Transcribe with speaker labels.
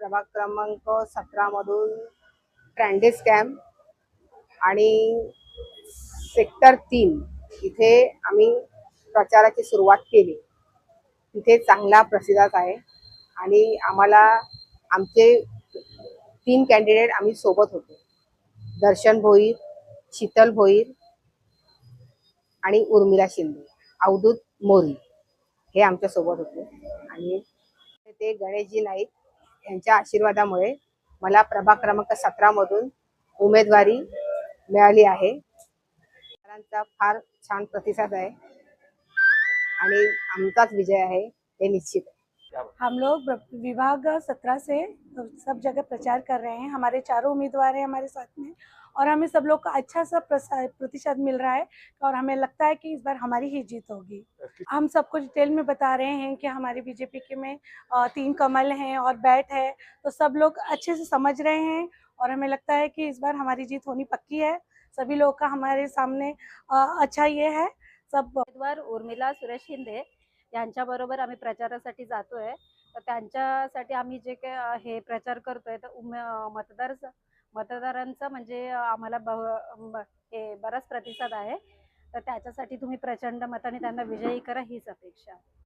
Speaker 1: प्रभाग क्रमांक 17 मधून ट्रँडिस कॅम्प आणि सेक्टर 3 इथे आम्ही प्रचाराची सुरुवात केली। तिथे चांगला प्रतिसाद आहे आणि आम्हाला आमचे 3 कॅन्डिडेट आम्ही सोबत होतो। दर्शन भोईर, शीतल भोईर आणि उर्मिला शिंदे, अवधूत मोरी हे आमच्या सोबत होते। आणि ते गणेशजी नाईक यांच्या आशीर्वादामुळे मला प्रभाग क्रमांक 17 मधून उमेदवारी मिळाली आहे। सरांचा फार छान प्रतिसाद आहे आणि आमचाच विजय आहे हे निश्चित आहे।
Speaker 2: हम लोग विभाग 17 से सब जगह प्रचार कर रहे हैं। हमारे चारों उम्मीदवार हैं हमारे साथ में और हमें सब लोग का अच्छा सा प्रतिशत मिल रहा है और हमें लगता है कि इस बार हमारी ही जीत होगी। हम सबको डिटेल में बता रहे हैं कि हमारी बीजेपी के में 3 कमल हैं और बैट है, तो सब लोग अच्छे से समझ रहे हैं और हमें लगता है कि इस बार हमारी जीत होनी पक्की है। सभी लोग का हमारे सामने अच्छा ये है। सब
Speaker 3: उमेदवार उर्मिला सुरेश शिंदे यांच्याबरोबर आम्ही प्रचारासाठी जातोय। तर त्यांच्यासाठी आम्ही जे काही हे प्रचार करतोय तर मतदारांचा म्हणजे आम्हाला हे बराच प्रतिसाद आहे। तर त्याच्यासाठी तुम्ही प्रचंड मताने त्यांना विजयी करा हीच अपेक्षा आहे।